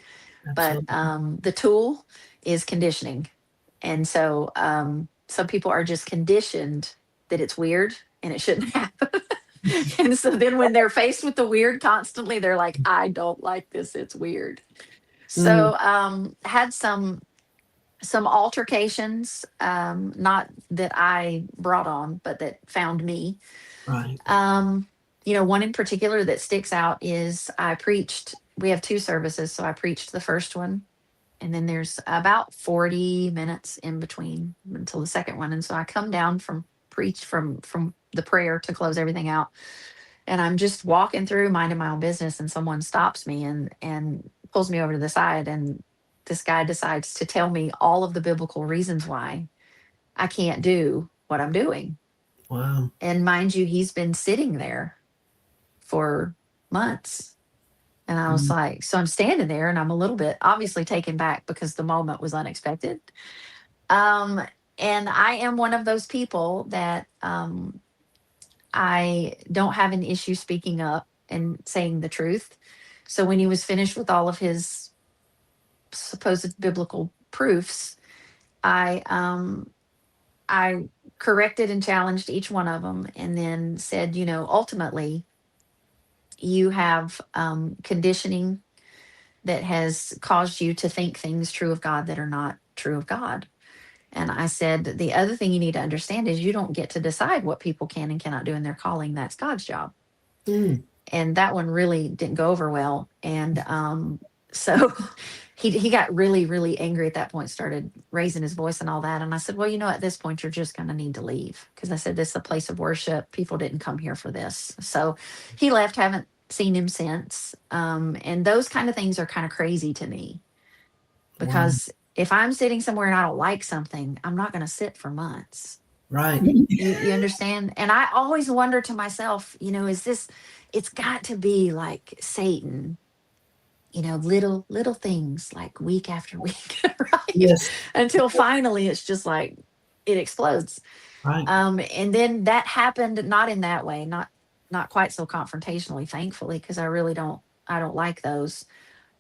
but Absolutely. the tool is conditioning. And so some people are just conditioned that it's weird and it shouldn't happen. And so then when they're faced with the weird constantly, they're like, I don't like this. It's weird. Mm, So had some altercations, not that I brought on, but that found me. right. You know, one in particular that sticks out is I preached. We have 2 services, so I preached the first one, and then there's about 40 minutes in between until the second one. And so I come down from from the prayer to close everything out, and I'm just walking through minding my own business, and someone stops me and pulls me over to the side, and this guy decides to tell me all of the biblical reasons why I can't do what I'm doing. Wow. And mind you, he's been sitting there for months. And I was Mm, like, so I'm standing there and I'm a little bit obviously taken back because the moment was unexpected. Um, and I am one of those people that I don't have an issue speaking up and saying the truth. So when he was finished with all of his supposed biblical proofs, I corrected and challenged each one of them, and then said, you know, ultimately, you have conditioning that has caused you to think things true of God that are not true of God. And I said, the other thing you need to understand is you don't get to decide what people can and cannot do in their calling. That's God's job. mm, And that one really didn't go over well. And so he got really, really angry at that point, started raising his voice and all that. And I said, well, you know, at this point, you're just going to need to leave. Because I said, this is a place of worship. People didn't come here for this. So he left, haven't seen him since. And those kind of things are kind of crazy to me. wow. Because if I'm sitting somewhere and I don't like something, I'm not going to sit for months. Right. You understand? And I always wonder to myself, you know, is this, it's got to be like Satan little things like week after week, right? Yes. Until finally it's just like it explodes. Right. And then that happened not in that way, not quite so confrontationally, thankfully, because I don't like those.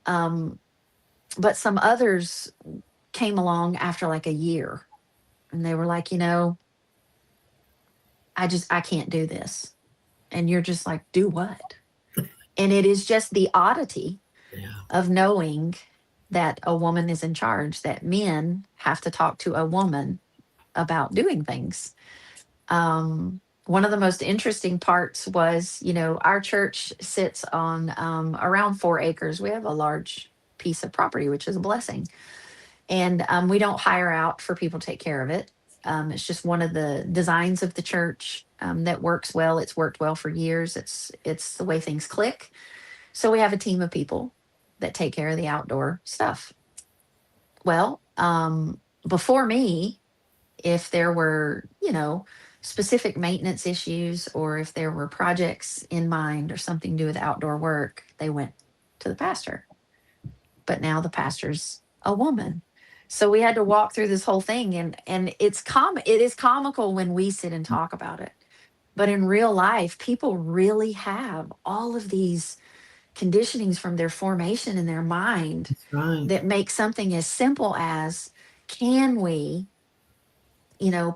Um, but some others came along after like a year, and they were like, I can't do this. And you're just like, do what? And it is just the oddity Yeah. of knowing that a woman is in charge, that men have to talk to a woman about doing things. One of the most interesting parts was, our church sits on around 4 acres. We have a large piece of property, which is a blessing. And we don't hire out for people to take care of it. It's just one of the designs of the church that works well. It's worked well for years. It's the way things click. So we have a team of people that take care of the outdoor stuff. Well, before me, if there were, specific maintenance issues, or if there were projects in mind or something to do with outdoor work, they went to the pastor. But now the pastor's a woman. So we had to walk through this whole thing, and it is comical when we sit and talk about it. But in real life, people really have all of these conditionings from their formation in their mind That's right. that make something as simple as, can we,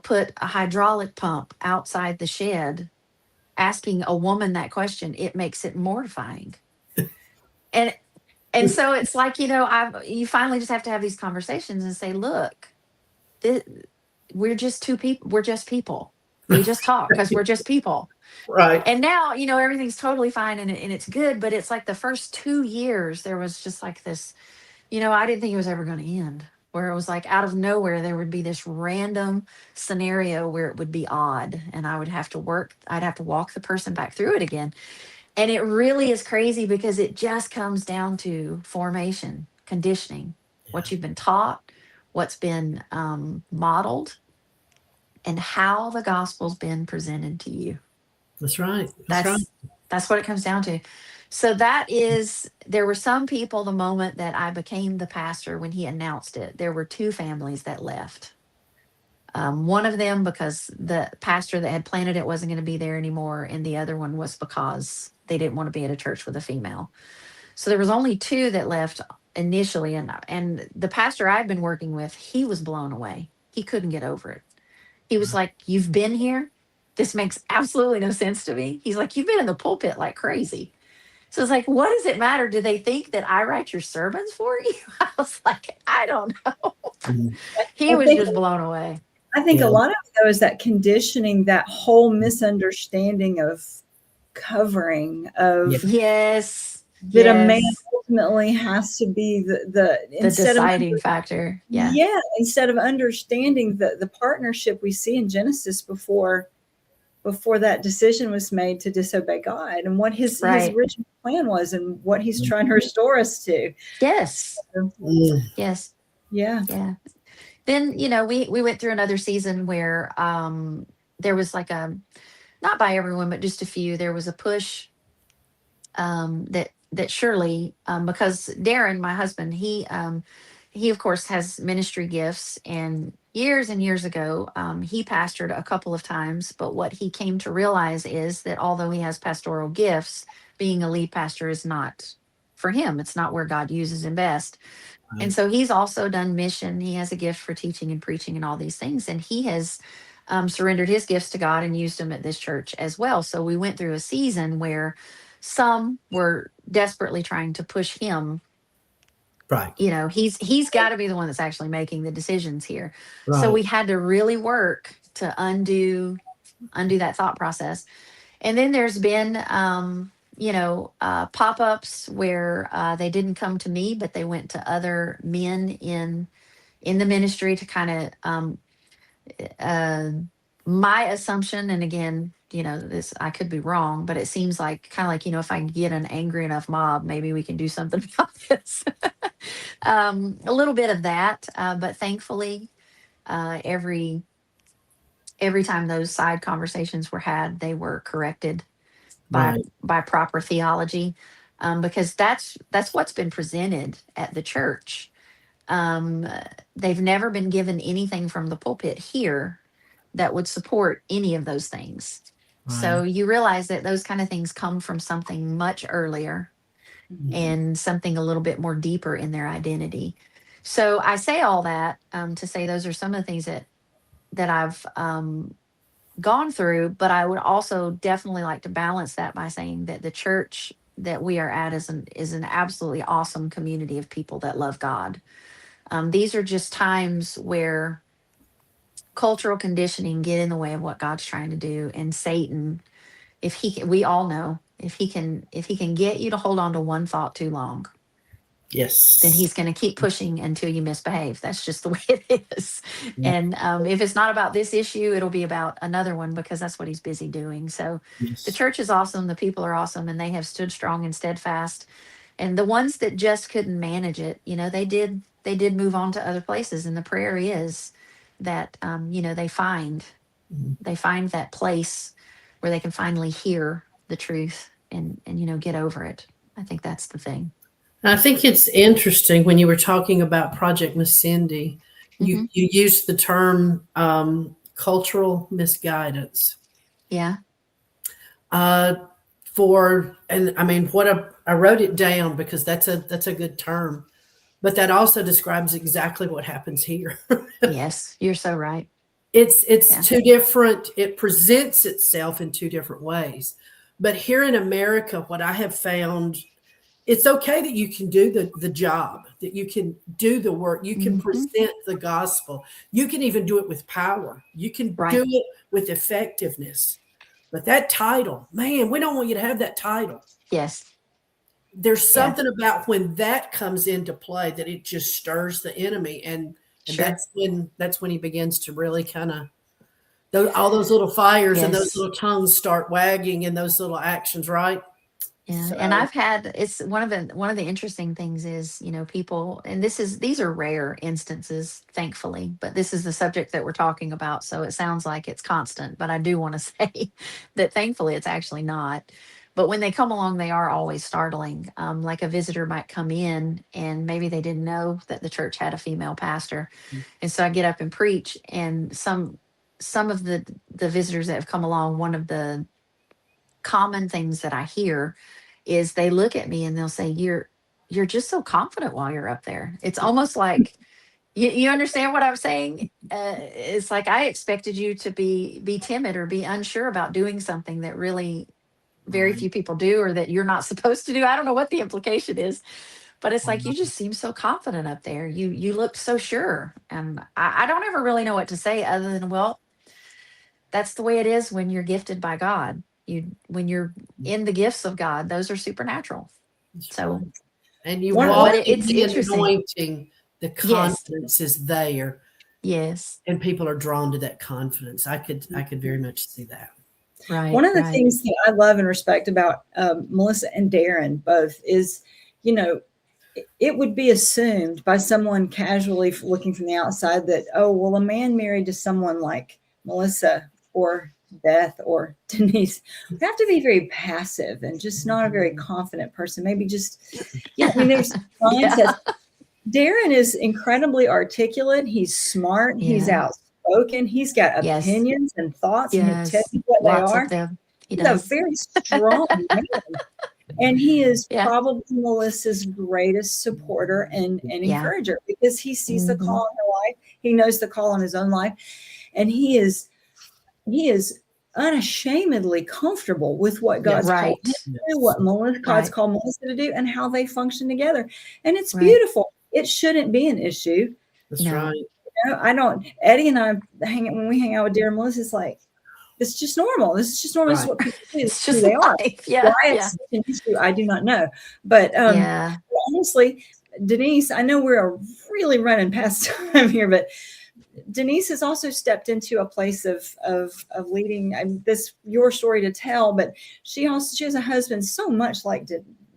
put a hydraulic pump outside the shed? Asking a woman that question, it makes it mortifying. And so it's like, you finally just have to have these conversations and say, look, th- we're just two people. We're just people. We just talk because we're just people. Right. And now, everything's totally fine, and it's good. But it's like the first 2 years, there was just like this, I didn't think it was ever going to end, where it was like out of nowhere, there would be this random scenario where it would be odd. And I'd have to walk the person back through it again. And it really is crazy because it just comes down to formation, conditioning, what you've been taught, what's been modeled, and how the gospel's been presented to you. That's right. That's right. That's what it comes down to. So there were some people, the moment that I became the pastor, when he announced it, there were 2 families that left. One of them because the pastor that had planted it wasn't going to be there anymore, and the other one was because they didn't want to be at a church with a female. So there was only 2 that left initially, and the pastor I'd been working with, he was blown away. He couldn't get over it. He was like, "You've been here? This makes absolutely no sense to me." He's like, "You've been in the pulpit like crazy." So it's like, what does it matter? Do they think that I write your sermons for you? I was like, I don't know. He was just blown away. I think a lot of though is that conditioning, that whole misunderstanding of covering of yes that a man ultimately has to be the deciding factor. Instead of understanding the partnership we see in Genesis before that decision was made to disobey God, and what his original plan was, and what he's trying to restore us to. Yes. Yes. Yeah. Then, we went through another season where there was like not by everyone, but just a few, there was a push that surely, because Darren, my husband, he of course has ministry gifts, and years ago, he pastored a couple of times. But what he came to realize is that although he has pastoral gifts, being a lead pastor is not for him. It's not where God uses him best. Right. And so he's also done mission. He has a gift for teaching and preaching and all these things. And he has surrendered his gifts to God and used them at this church as well. So we went through a season where some were desperately trying to push him. Right. He's got to be the one that's actually making the decisions here. Right. So we had to really work to undo that thought process. And then there's been, pop-ups where they didn't come to me, but they went to other men in the ministry to kind of, my assumption, and again, this, I could be wrong, but it seems like kind of like, if I can get an angry enough mob, maybe we can do something about this. A little bit of that, but thankfully, every time those side conversations were had, they were corrected by proper theology. because that's what's been presented at the church. Um, they've never been given anything from the pulpit here that would support any of those things. So Right. you realize that those kind of things come from something much earlier and something a little bit more deeper in their identity. So I say all that to say those are some of the things that I've gone through, but I would also definitely like to balance that by saying that the church that we are at is an absolutely awesome community of people that love God. These are just times where cultural conditioning get in the way of what God's trying to do, and Satan, if he can, we all know if he can get you to hold on to one thought too long, then Yes. he's going to keep pushing until you misbehave. That's just the way it is. And if it's not about this issue, it'll be about another one, because that's what he's busy doing. So the Yes. church is awesome. The people are awesome, and they have stood strong and steadfast. And the ones that just couldn't manage it, they did move on to other places. And the prayer is that, they find that place where they can finally hear the truth and get over it. I think that's the thing. I think it's interesting when you were talking about Project Miss Cindy, you Hmm. you used the term cultural misguidance. Yeah. Uh, and I mean, I wrote it down because that's a good term, but that also describes exactly what happens here. Yes, you're so right. It's Yeah. two different. It presents itself in two different ways, but here in America, what I have found, it's okay that you can do the job, that you can do the work, you can Hmm. present the gospel, you can even do it with power, you can Right. do it with effectiveness. But that title, man, we don't want you to have that title. Yes. There's Yeah. something about when that comes into play that it just stirs the enemy, and Sure. that's when he begins to really kind of all those little fires and those Yes. little tongues start wagging and those little actions, right? Yeah. And So it's one of the interesting things is, people, and these are rare instances, thankfully, but this is the subject that we're talking about. So it sounds like it's constant, but I do want to say that thankfully it's actually not. But when they come along, they are always startling. Like a visitor might come in and maybe they didn't know that the church had a female pastor. And so I get up and preach, and some of the visitors that have come along, one of the common things that I hear is they look at me and they'll say, you're just so confident while you're up there. It's almost like, you understand what I'm saying? It's like I expected you to be timid or be unsure about doing something that really very right. few people do, or that you're not supposed to do. I don't know what the implication is, but it's like you just seem so confident up there. You looked so sure, and I don't ever really know what to say other than, well, that's the way it is when you're gifted by God. When you're in the gifts of God, those are supernatural. That's right. So, And you One, walk one, but in it's the interesting. anointing, the Yes, confidence is there, yes, and people are drawn to that confidence. I could very much see that. right, one of the right. things that I love and respect about Melissa and Darren both is, you know, it would be assumed by someone casually looking from the outside that, oh, well, a man married to someone like Melissa or Beth or Denise would have to be very passive and just not a very confident person. Maybe just, I mean, there's mindsets. Yeah, Darren is incredibly articulate. He's smart. He's yeah, outspoken. He's got yes, opinions and thoughts, and he'll tell yes. you what they Lots of are. them. He He's a does. very strong man. And he is Yeah, probably Melissa's greatest supporter and yeah. encourager, because he sees the Hmm. call in her life. He knows the call in his own life. And he is unashamedly comfortable with what God's Yes. called him Right, to do, what God's right, called Melissa to do, and how they function together. And it's right. beautiful. It shouldn't be an issue. That's No, right. I don't. Eddie and I when we hang out with Darren and Melissa, it's like, it's just normal. This is just normal. This is Right. what people do. This it's is who just they are. life. Why Yeah, yeah, it's such an issue, I do not know. But yeah. honestly, Denise, I know we're really running past time here, but Denise has also stepped into a place of leading. This your story to tell, but she has a husband so much like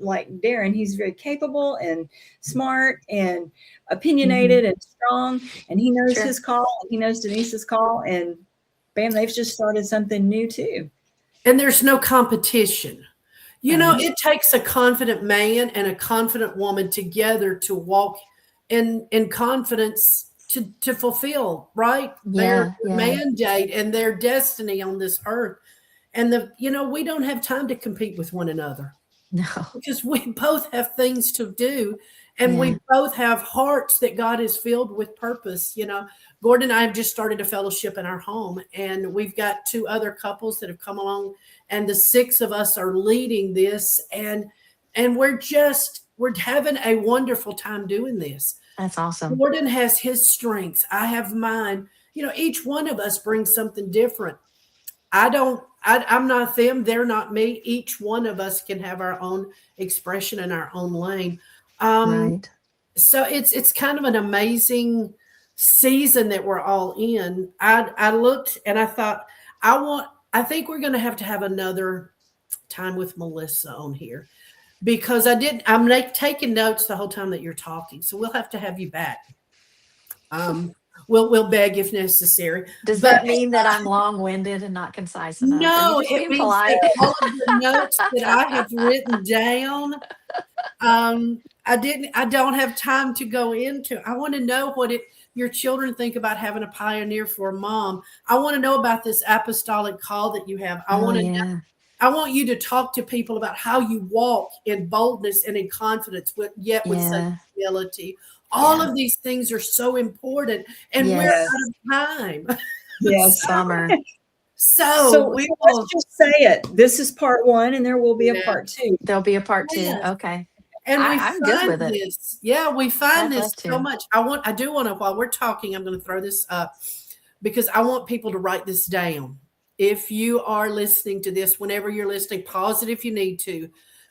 Darren. He's very capable and smart and Hmm. opinionated and strong, and he knows Sure. his call. And he knows Denise's call, and bam, they've just started something new too. And there's no competition. You know, Right. it takes a confident man and a confident woman together to walk in confidence to fulfill, right? Their Yeah. Yeah. mandate and their destiny on this earth. And we don't have time to compete with one another No. because we both have things to do and Yeah. we both have hearts that God has filled with purpose. Gordon and I have just started a fellowship in our home, and we've got 2 other couples that have come along, and the 6 of us are leading this, and we're having a wonderful time doing this. That's awesome. Gordon has his strengths, I have mine. Each one of us brings something different. I'm not them, they're not me. Each one of us can have our own expression in our own lane. Right. So it's kind of an amazing season that we're all in. I looked and I thought, I think we're going to have another time with Melissa on here, because I'm taking notes the whole time that you're talking. So we'll have to have you back. We'll beg if necessary. Does But that mean that I'm long-winded and not concise enough? Are no, you just it being means polite? that all of the notes that I have written down, I don't have time to go into. I want to know what your children think about having a pioneer for a mom. I want to know about this apostolic call that you have. I Oh, want to know. yeah. I want you to talk to people about how you walk in boldness and in confidence, yet with such Yeah. humility. All Yeah. of these things are so important, and we're Yes. out of time. Yes. Bummer. So we will. let's just say it. This is part 1, and there will be a Yeah. part 2. There'll be a part 2. Yeah. Okay. And we I'm good with find it. this. Yeah, we find I'd this love so to. much. I do want to, while we're talking, I'm going to throw this up because I want people to write this down. If you are listening to this, whenever you're listening, pause it if you need to.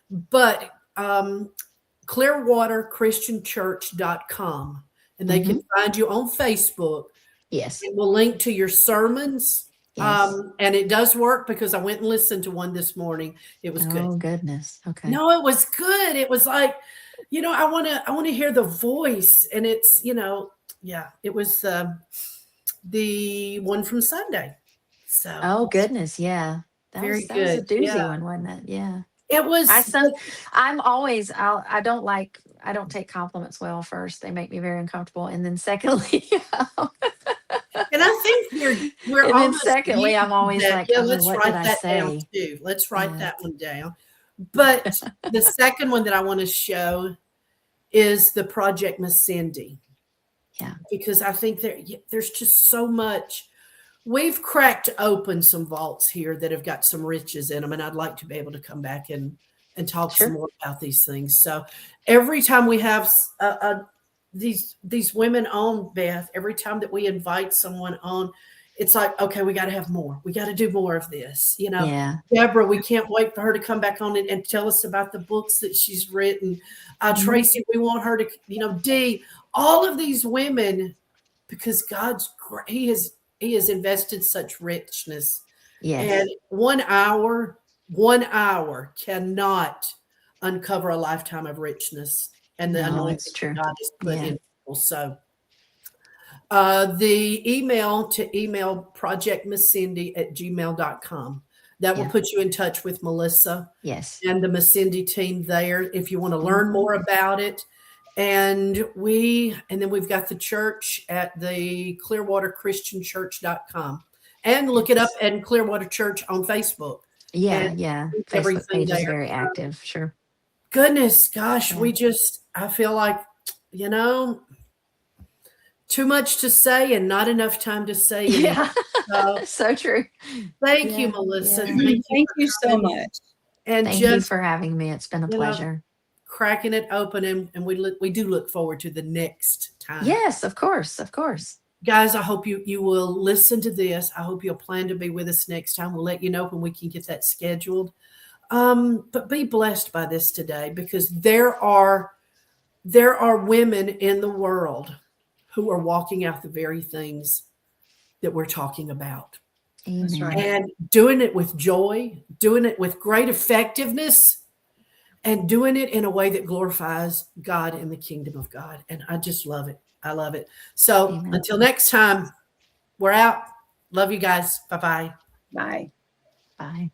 But clearwaterchristianchurch.com, and they can find you on Facebook. Yes. It will link to your sermons. Yes. And it does work because I went and listened to one this morning. It was good. Oh, goodness. Okay. No, it was good. It was like, I want to hear the voice, and it's, yeah, it was the one from Sunday. So, Oh, goodness. Yeah. Very That was a good. doozy Yeah. one, wasn't it? Yeah. It was. I don't take compliments well. First, they make me very uncomfortable. And then secondly, And I think we're and then almost secondly, used I'm to always that. like, Yeah, oh, let's what write did I that down say? too. Let's write Yeah. that one down. But the second one that I want to show is the Project Miss Cindy. Yeah. Because I think there's just so much. We've cracked open some vaults here that have got some riches in them, and I'd like to be able to come back and talk Sure. some more about these things. So every time we have these women on, Beth, every time that we invite someone on, it's like, okay, we got to have more. We got to do more of this. Yeah. Deborah, we can't wait for her to come back on and tell us about the books that she's written. Tracy, we want her to, Dee, all of these women, because God's great. He has invested such richness. Yes. And 1 hour cannot uncover a lifetime of richness and the No, anointing it's true. God has put Yeah. in people. So the email projectmisscindy@gmail.com. That will Yeah. put you in touch with Melissa Yes. and the Miss Cindy team there if you want to learn more about it. And then we've got the church at the clearwaterchristianchurch.com, and look it up at Clearwater Church on Facebook. Yeah. And Facebook everything page is there. very active. Sure. Goodness, gosh, Yeah. I feel like, too much to say and not enough time to say. Yeah. So, So true. thank you, Yeah, Melissa. yeah. Thank you so coming much. and Thank you just for having me. It's been a pleasure. cracking it open, and we do look forward to the next time. Yes, of course. Of course. Guys, I hope you will listen to this. I hope you'll plan to be with us next time. We'll let you know when we can get that scheduled. But be blessed by this today, because there are women in the world who are walking out the very things that we're talking about. Amen. That's right. And doing it with joy, doing it with great effectiveness, and doing it in a way that glorifies God and the kingdom of God. And I just love it. I love it. So Amen. Until next time, we're out. Love you guys. Bye-bye. Bye. Bye.